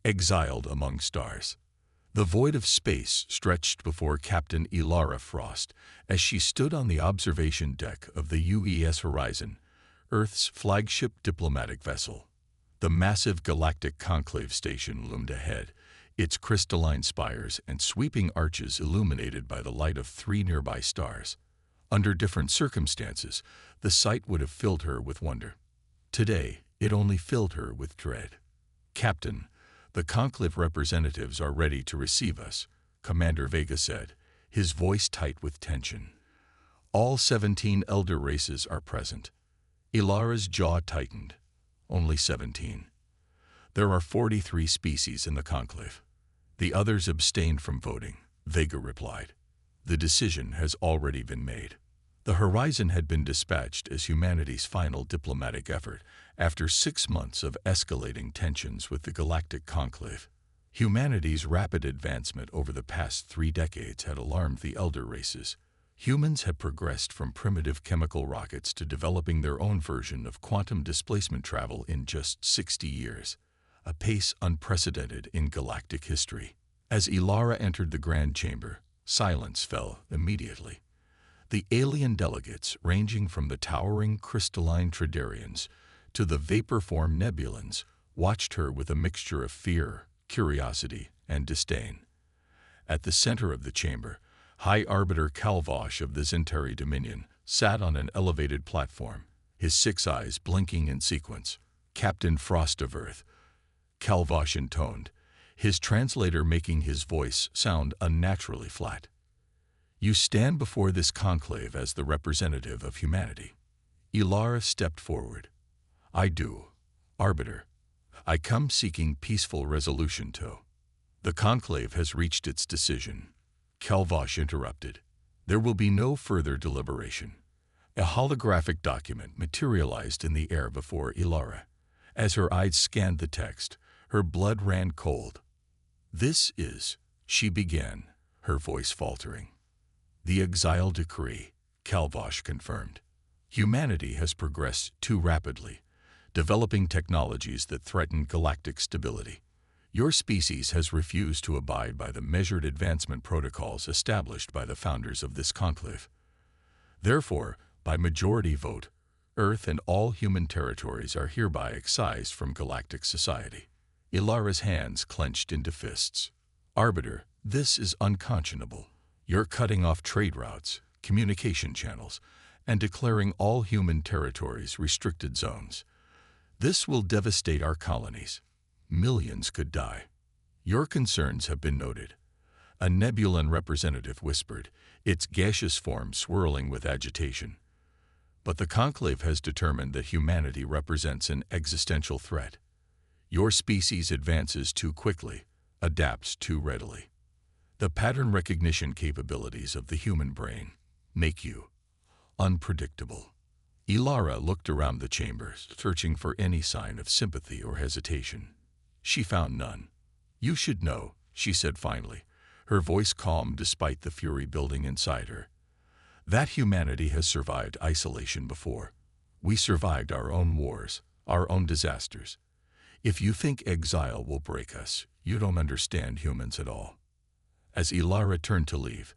Exiled among stars. The void of space stretched before Captain Ilara Frost as she stood on the observation deck of the UES Horizon, Earth's flagship diplomatic vessel. The massive Galactic Conclave Station loomed ahead, its crystalline spires and sweeping arches illuminated by the light of 3 nearby stars. Under different circumstances, the sight would have filled her with wonder. Today, it only filled her with dread. "Captain, the Conclave representatives are ready to receive us," Commander Vega said, his voice tight with tension. "All 17 elder races are present." Ilara's jaw tightened. Only 17. There are 43 species in the Conclave. The others abstained from voting, Vega replied. The decision has already been made. The Horizon had been dispatched as humanity's final diplomatic effort after 6 months of escalating tensions with the Galactic Conclave. Humanity's rapid advancement over the past 3 decades had alarmed the elder races. Humans had progressed from primitive chemical rockets to developing their own version of quantum displacement travel in just 60 years, a pace unprecedented in galactic history. As Ilara entered the Grand Chamber, silence fell immediately. The alien delegates, ranging from the towering crystalline Tridarians to the vapor-formed Nebulans, watched her with a mixture of fear, curiosity, and disdain. At the center of the chamber, High Arbiter Calvosh of the Zentari Dominion sat on an elevated platform, his 6 eyes blinking in sequence. "Captain Frost of Earth," Calvosh intoned, his translator making his voice sound unnaturally flat. "You stand before this conclave as the representative of humanity." Ilara stepped forward. "I do, Arbiter. I come seeking peaceful resolution to." "The conclave has reached its decision," Calvosh interrupted. "There will be no further deliberation." A holographic document materialized in the air before Ilara. As her eyes scanned the text, her blood ran cold. "This is," she began, her voice faltering. "The Exile Decree," Calvosh confirmed. "Humanity has progressed too rapidly, developing technologies that threaten galactic stability. Your species has refused to abide by the measured advancement protocols established by the founders of this conclave. Therefore, by majority vote, Earth and all human territories are hereby excised from galactic society." Ilara's hands clenched into fists. "Arbiter, this is unconscionable. You're cutting off trade routes, communication channels, and declaring all human territories restricted zones. This will devastate our colonies. Millions could die." "Your concerns have been noted," a Nebulan representative whispered, its gaseous form swirling with agitation. "But the Conclave has determined that humanity represents an existential threat. Your species advances too quickly, adapts too readily. The pattern recognition capabilities of the human brain make you unpredictable." Ilara looked around the chamber, searching for any sign of sympathy or hesitation. She found none. "You should know," she said finally, her voice calm despite the fury building inside her, "that humanity has survived isolation before. We survived our own wars, our own disasters. If you think exile will break us, you don't understand humans at all." As Ilara turned to leave,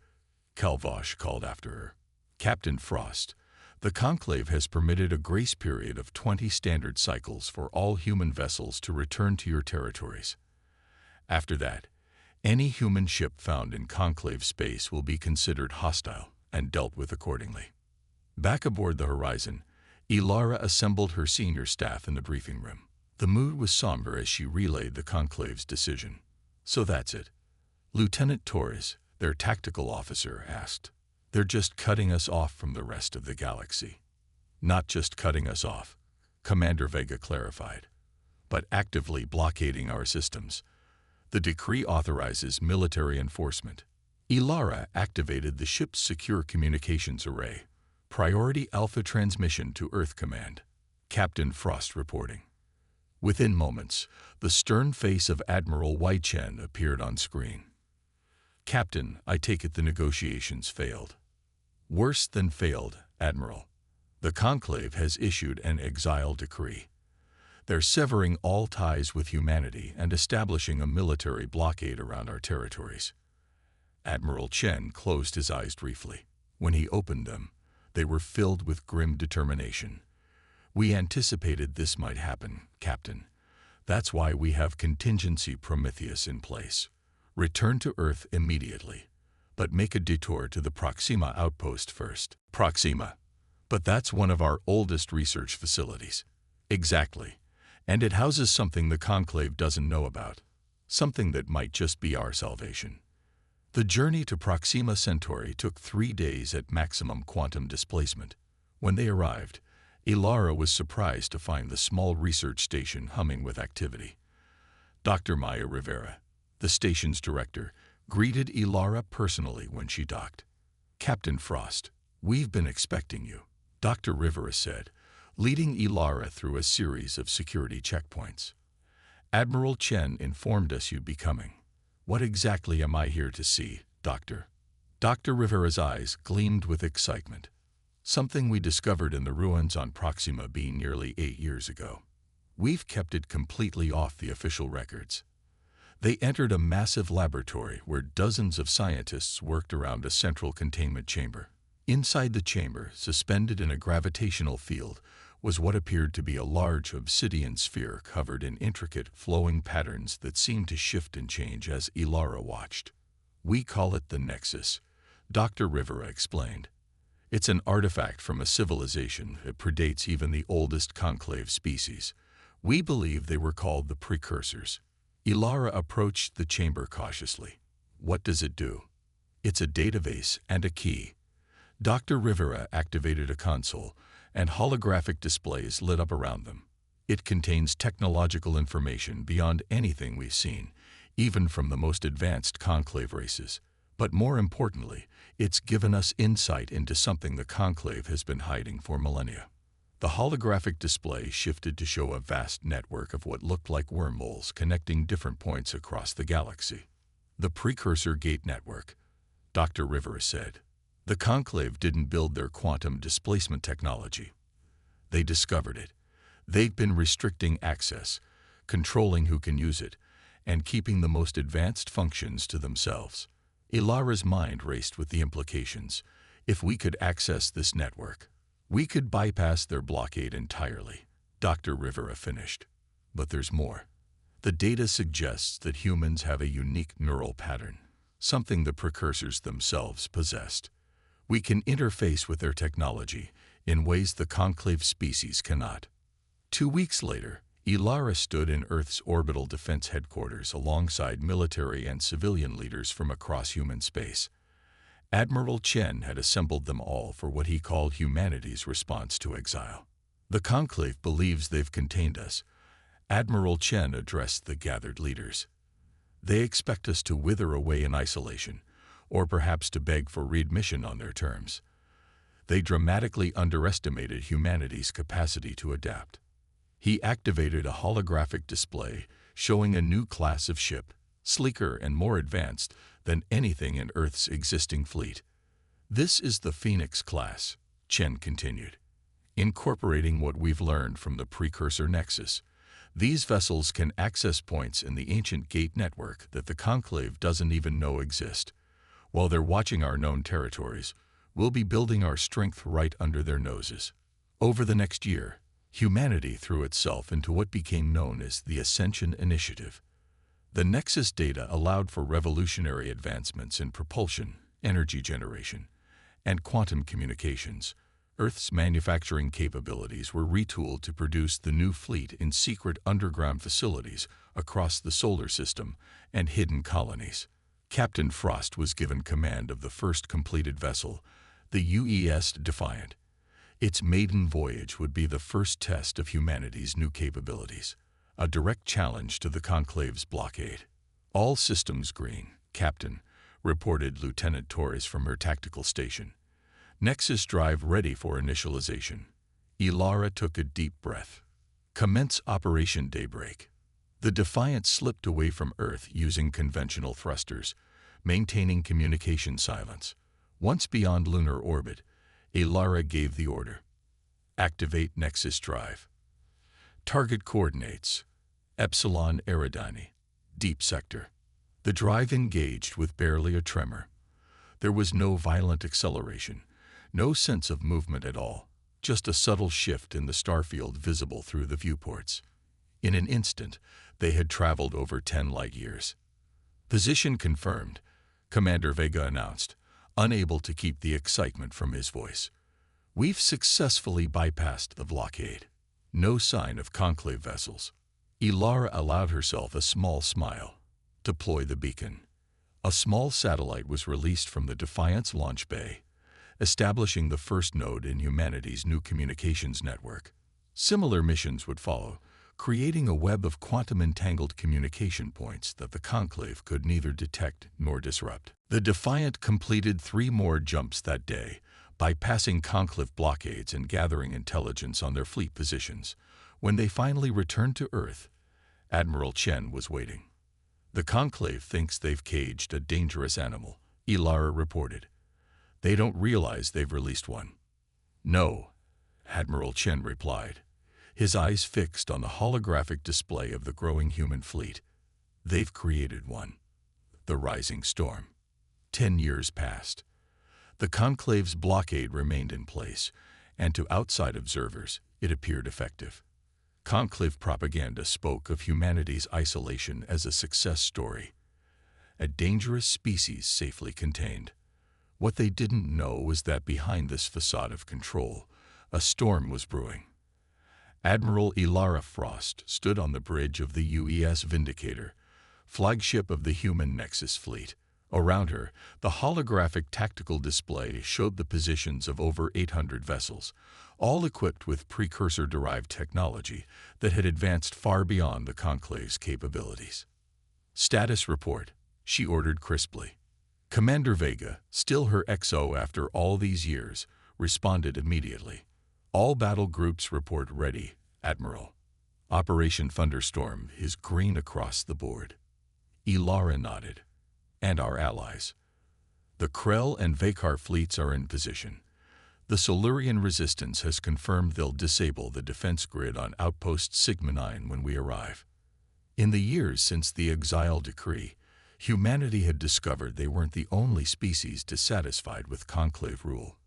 Calvosh called after her. "Captain Frost, the Conclave has permitted a grace period of 20 standard cycles for all human vessels to return to your territories. After that, any human ship found in Conclave space will be considered hostile and dealt with accordingly." Back aboard the Horizon, Ilara assembled her senior staff in the briefing room. The mood was somber as she relayed the Conclave's decision. "So that's it?" Lieutenant Torres, their tactical officer, asked. "They're just cutting us off from the rest of the galaxy." "Not just cutting us off," Commander Vega clarified, "but actively blockading our systems. The decree authorizes military enforcement." Ilara activated the ship's secure communications array. "Priority Alpha transmission to Earth Command," Captain Frost reporting. Within moments, the stern face of Admiral Weichen appeared on screen. "Captain, I take it the negotiations failed." "Worse than failed, Admiral. The Conclave has issued an exile decree. They're severing all ties with humanity and establishing a military blockade around our territories. Admiral Chen closed his eyes briefly. When he opened them, they were filled with grim determination. We anticipated this might happen, Captain. That's why we have contingency Prometheus in place. Return to Earth immediately, but make a detour to the Proxima outpost first. Proxima. But that's one of our oldest research facilities. Exactly. And it houses something the Conclave doesn't know about. Something that might just be our salvation. The journey to Proxima Centauri took 3 days at maximum quantum displacement. When they arrived, Ilara was surprised to find the small research station humming with activity. Dr. Maya Rivera, the station's director, greeted Ilara personally when she docked. "Captain Frost, we've been expecting you," Dr. Rivera said, leading Ilara through a series of security checkpoints. "Admiral Chen informed us you'd be coming. What exactly am I here to see, Doctor?" Dr. Rivera's eyes gleamed with excitement. "Something we discovered in the ruins on Proxima B nearly 8 years ago. We've kept it completely off the official records." They entered a massive laboratory where dozens of scientists worked around a central containment chamber. Inside the chamber, suspended in a gravitational field, was what appeared to be a large obsidian sphere covered in intricate, flowing patterns that seemed to shift and change as Ilara watched. "We call it the Nexus," Dr. Rivera explained. "It's an artifact from a civilization that predates even the oldest conclave species. We believe they were called the Precursors." Ilara approached the chamber cautiously. "What does it do?" "It's a database and a key." Dr. Rivera activated a console, and holographic displays lit up around them. "It contains technological information beyond anything we've seen, even from the most advanced conclave races. But more importantly, it's given us insight into something the conclave has been hiding for millennia." The holographic display shifted to show a vast network of what looked like wormholes connecting different points across the galaxy. "The Precursor Gate Network," Dr. Rivera said. "The Conclave didn't build their quantum displacement technology. They discovered it. They've been restricting access, controlling who can use it, and keeping the most advanced functions to themselves." Ilara's mind raced with the implications. If we could access this network, we could bypass their blockade entirely, Dr. Rivera finished. "But there's more. The data suggests that humans have a unique neural pattern, something the Precursors themselves possessed. We can interface with their technology in ways the conclave species cannot." 2 weeks later, Ilara stood in Earth's orbital defense headquarters alongside military and civilian leaders from across human space. Admiral Chen had assembled them all for what he called humanity's response to Exile. "The Conclave believes they've contained us," Admiral Chen addressed the gathered leaders. "They expect us to wither away in isolation, or perhaps to beg for readmission on their terms. They dramatically underestimated humanity's capacity to adapt." He activated a holographic display showing a new class of ship, sleeker and more advanced than anything in Earth's existing fleet. "This is the Phoenix class," Chen continued. "Incorporating what we've learned from the Precursor Nexus, these vessels can access points in the ancient gate network that the Conclave doesn't even know exist. While they're watching our known territories, we'll be building our strength right under their noses." Over the next year, humanity threw itself into what became known as the Ascension Initiative. The Nexus data allowed for revolutionary advancements in propulsion, energy generation, and quantum communications. Earth's manufacturing capabilities were retooled to produce the new fleet in secret underground facilities across the solar system and hidden colonies. Captain Frost was given command of the first completed vessel, the UES Defiant. Its maiden voyage would be the first test of humanity's new capabilities, a direct challenge to the Conclave's blockade. "All systems green, Captain," reported Lieutenant Torres from her tactical station. "Nexus drive ready for initialization." Ilara took a deep breath. "Commence Operation Daybreak." The Defiant slipped away from Earth using conventional thrusters, maintaining communication silence. Once beyond lunar orbit, Ilara gave the order. "Activate Nexus drive." Target coordinates: Epsilon Eridani, deep sector. The drive engaged with barely a tremor. There was no violent acceleration, no sense of movement at all, just a subtle shift in the starfield visible through the viewports. In an instant, they had traveled over 10 light-years. Position confirmed, Commander Vega announced, unable to keep the excitement from his voice. We've successfully bypassed the blockade. No sign of conclave vessels. Ilara allowed herself a small smile. Deploy the beacon. A small satellite was released from the Defiance launch bay, establishing the first node in humanity's new communications network. Similar missions would follow, creating a web of quantum-entangled communication points that the Conclave could neither detect nor disrupt. The Defiant completed 3 more jumps that day, bypassing Conclave blockades and gathering intelligence on their fleet positions. When they finally returned to Earth, Admiral Chen was waiting. The Conclave thinks they've caged a dangerous animal, Ilara reported. They don't realize they've released one. No, Admiral Chen replied, his eyes fixed on the holographic display of the growing human fleet. They've created one. The Rising Storm. 10 years passed. The Conclave's blockade remained in place, and to outside observers, it appeared effective. Conclave propaganda spoke of humanity's isolation as a success story, a dangerous species safely contained. What they didn't know was that behind this facade of control, a storm was brewing. Admiral Ilara Frost stood on the bridge of the UES Vindicator, flagship of the human Nexus fleet. Around her, the holographic tactical display showed the positions of over 800 vessels, all equipped with precursor-derived technology that had advanced far beyond the Conclave's capabilities. Status report, she ordered crisply. Commander Vega, still her XO after all these years, responded immediately. All battle groups report ready, Admiral. Operation Thunderstorm is green across the board. Ilara nodded. And our allies. The Krell and Vakar fleets are in position. The Solurian resistance has confirmed they'll disable the defense grid on Outpost Sigma 9 when we arrive. In the years since the Exile decree, humanity had discovered they weren't the only species dissatisfied with Conclave rule.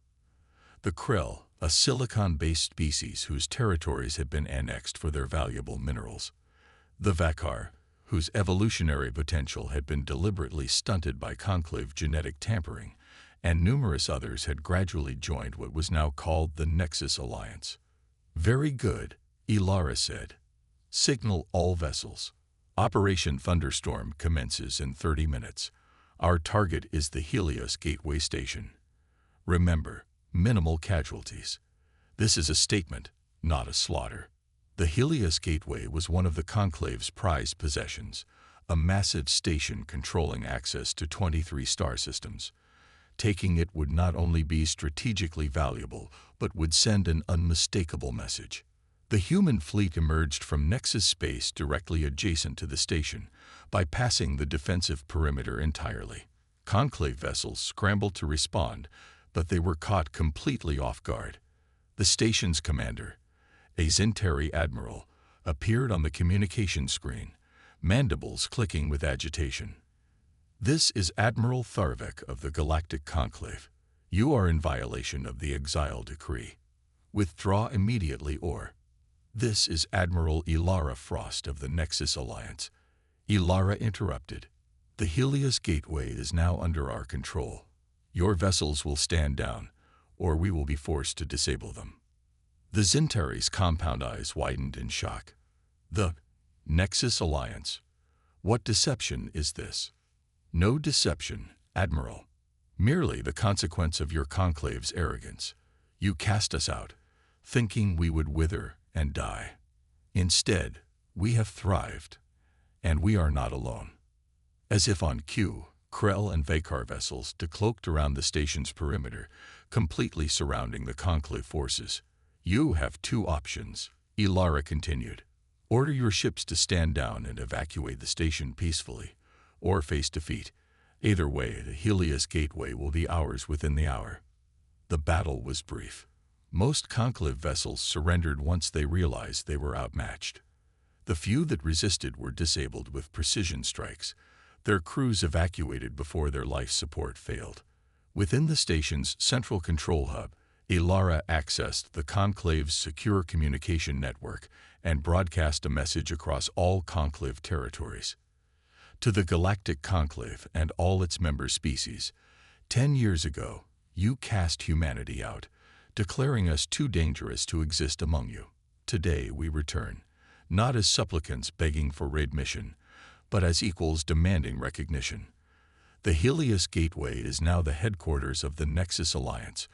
The Krell, a silicon-based species whose territories had been annexed for their valuable minerals. The Vakar, whose evolutionary potential had been deliberately stunted by Conclave genetic tampering, and numerous others had gradually joined what was now called the Nexus Alliance. Very good, Ilara said. Signal all vessels. Operation Thunderstorm commences in 30 minutes. Our target is the Helios Gateway Station. Remember, minimal casualties. This is a statement, not a slaughter. The Helios Gateway was one of the Conclave's prized possessions, a massive station controlling access to 23 star systems. Taking it would not only be strategically valuable, but would send an unmistakable message. The human fleet emerged from Nexus space directly adjacent to the station, bypassing the defensive perimeter entirely. Conclave vessels scrambled to respond, but they were caught completely off guard. The station's commander, a Zentari admiral, appeared on the communication screen, mandibles clicking with agitation. This is Admiral Tharvek of the Galactic Conclave. You are in violation of the Exile decree. Withdraw immediately or... This is Admiral Ilara Frost of the Nexus Alliance. Ilara interrupted. The Helios Gateway is now under our control. Your vessels will stand down, or we will be forced to disable them. The Zentari's compound eyes widened in shock. The Nexus Alliance. What deception is this? No deception, Admiral. Merely the consequence of your Conclave's arrogance. You cast us out, thinking we would wither and die. Instead, we have thrived, and we are not alone. As if on cue, Krell and Vakar vessels decloaked around the station's perimeter, completely surrounding the Conclave forces. You have 2 options, Ilara continued. Order your ships to stand down and evacuate the station peacefully, or face defeat. Either way, the Helios Gateway will be ours within the hour. The battle was brief. Most conclave vessels surrendered once they realized they were outmatched. The few that resisted were disabled with precision strikes, their crews evacuated before their life support failed. Within the station's central control hub, Ilara accessed the conclave's secure communication network and broadcast a message across all conclave territories. To the Galactic Conclave and all its member species, 10 years ago, you cast humanity out, declaring us too dangerous to exist among you. Today we return, not as supplicants begging for readmission, but as equals demanding recognition. The Helios Gateway is now the headquarters of the Nexus Alliance,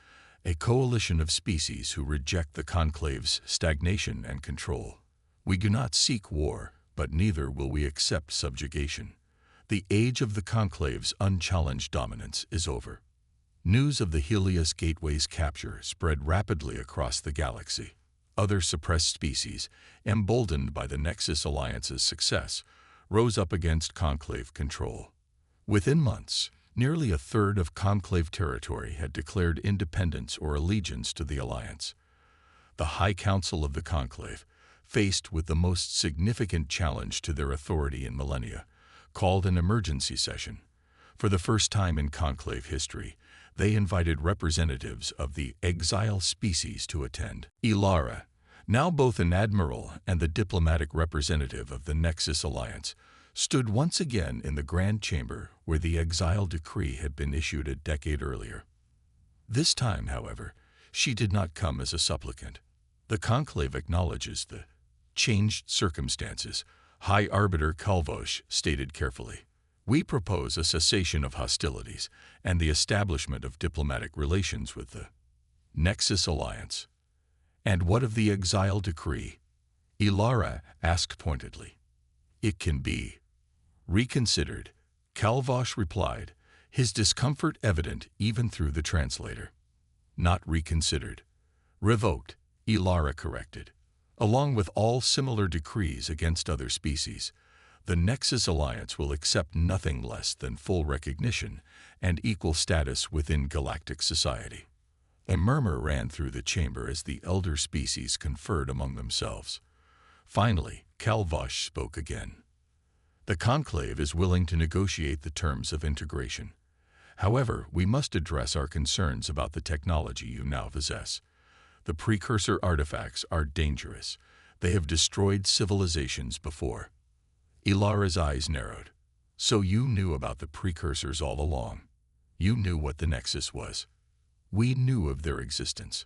a coalition of species who reject the Conclave's stagnation and control. We do not seek war, but neither will we accept subjugation. The age of the Conclave's unchallenged dominance is over. News of the Helios Gateway's capture spread rapidly across the galaxy. Other suppressed species, emboldened by the Nexus Alliance's success, rose up against Conclave control. Within months, nearly a third of Conclave territory had declared independence or allegiance to the Alliance. The High Council of the Conclave, faced with the most significant challenge to their authority in millennia, called an emergency session. For the first time in Conclave history, they invited representatives of the Exile species to attend. Ilara, now both an admiral and the diplomatic representative of the Nexus Alliance, stood once again in the Grand Chamber where the Exile decree had been issued a decade earlier. This time, however, she did not come as a supplicant. The Conclave acknowledges the changed circumstances, High Arbiter Kalvosh stated carefully. We propose a cessation of hostilities and the establishment of diplomatic relations with the Nexus Alliance. And what of the Exile decree? Ilara asked pointedly. It can be reconsidered, Kalvosh replied, his discomfort evident even through the translator. Not reconsidered. Revoked, Ilara corrected. Along with all similar decrees against other species, the Nexus Alliance will accept nothing less than full recognition and equal status within galactic society. A murmur ran through the chamber as the elder species conferred among themselves. Finally, Kalvosh spoke again. The Conclave is willing to negotiate the terms of integration. However, we must address our concerns about the technology you now possess. The precursor artifacts are dangerous. They have destroyed civilizations before. Ilara's eyes narrowed. So you knew about the precursors all along. You knew what the Nexus was. We knew of their existence.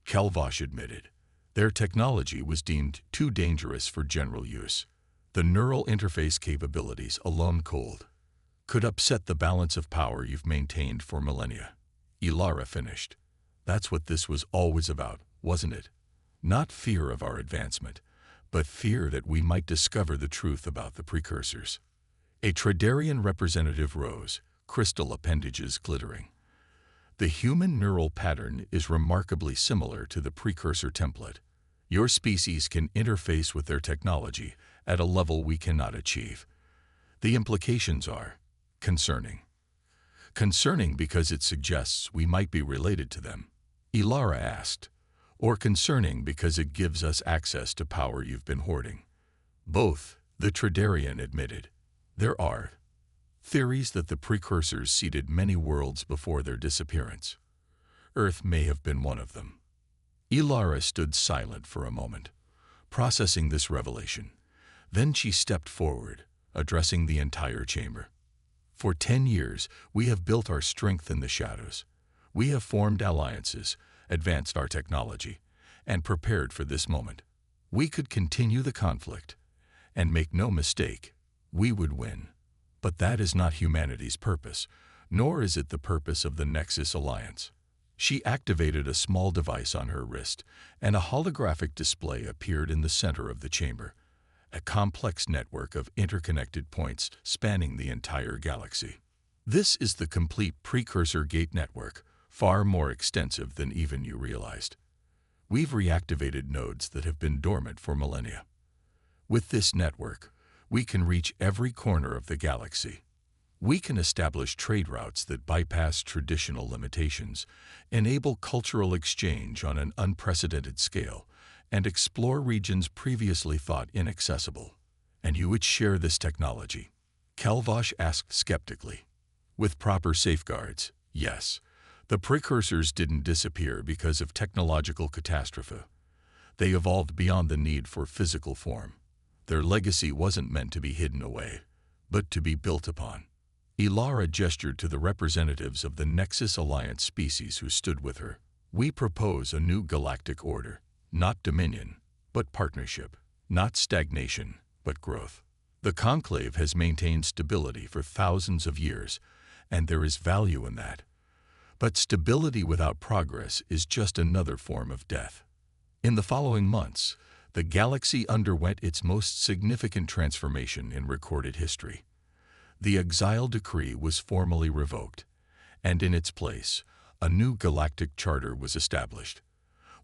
Kalvosh admitted. Their technology was deemed too dangerous for general use. The neural interface capabilities alone could upset the balance of power you've maintained for millennia. Ilara finished. That's what this was always about, wasn't it? Not fear of our advancement, but fear that we might discover the truth about the precursors. A Tridarian representative rose, crystal appendages glittering. The human neural pattern is remarkably similar to the precursor template. Your species can interface with their technology at a level we cannot achieve. The implications are concerning. Concerning because it suggests we might be related to them, Ilara asked, or concerning because it gives us access to power you've been hoarding. Both, the Tridarian admitted. There are theories that the precursors seeded many worlds before their disappearance. Earth may have been one of them. Ilara stood silent for a moment, processing this revelation. Then she stepped forward, addressing the entire chamber. For 10 years, we have built our strength in the shadows. We have formed alliances, advanced our technology, and prepared for this moment. We could continue the conflict, and make no mistake, we would win. But that is not humanity's purpose, nor is it the purpose of the Nexus Alliance. She activated a small device on her wrist, and a holographic display appeared in the center of the chamber, a complex network of interconnected points spanning the entire galaxy. This is the complete precursor gate network, far more extensive than even you realized. We've reactivated nodes that have been dormant for millennia. With this network, we can reach every corner of the galaxy. We can establish trade routes that bypass traditional limitations, enable cultural exchange on an unprecedented scale, and explore regions previously thought inaccessible. And you would share this technology? Kelvosh asked skeptically. With proper safeguards, yes. The precursors didn't disappear because of technological catastrophe. They evolved beyond the need for physical form. Their legacy wasn't meant to be hidden away, but to be built upon. Ilara gestured to the representatives of the Nexus Alliance species who stood with her. We propose a new galactic order, not dominion, but partnership, not stagnation, but growth. The Conclave has maintained stability for thousands of years, and there is value in that. But stability without progress is just another form of death. In the following months, the galaxy underwent its most significant transformation in recorded history. The Exile decree was formally revoked, and in its place, a new galactic charter was established,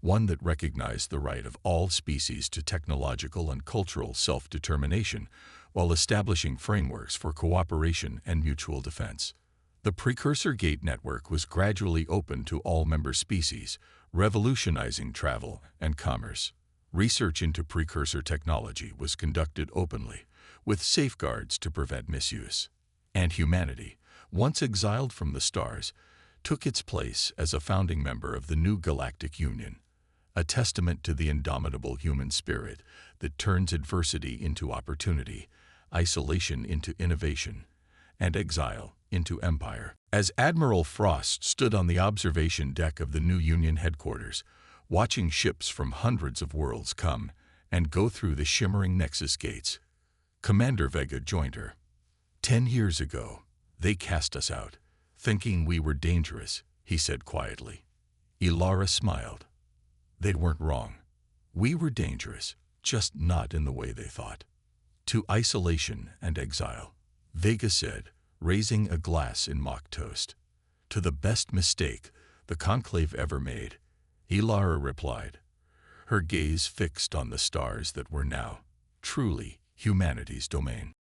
one that recognized the right of all species to technological and cultural self-determination while establishing frameworks for cooperation and mutual defense. The Precursor Gate network was gradually opened to all member species, revolutionizing travel and commerce. Research into precursor technology was conducted openly, with safeguards to prevent misuse. And humanity, once exiled from the stars, took its place as a founding member of the new Galactic Union, a testament to the indomitable human spirit that turns adversity into opportunity, isolation into innovation, and exile into empire. As Admiral Frost stood on the observation deck of the new Union headquarters, watching ships from hundreds of worlds come and go through the shimmering Nexus gates, Commander Vega joined her. 10 years ago, they cast us out, thinking we were dangerous, he said quietly. Ilara smiled. They weren't wrong. We were dangerous, just not in the way they thought. To isolation and exile, Vega said, raising a glass in mock toast. To the best mistake the Conclave ever made, Ilara replied, her gaze fixed on the stars that were now truly humanity's domain.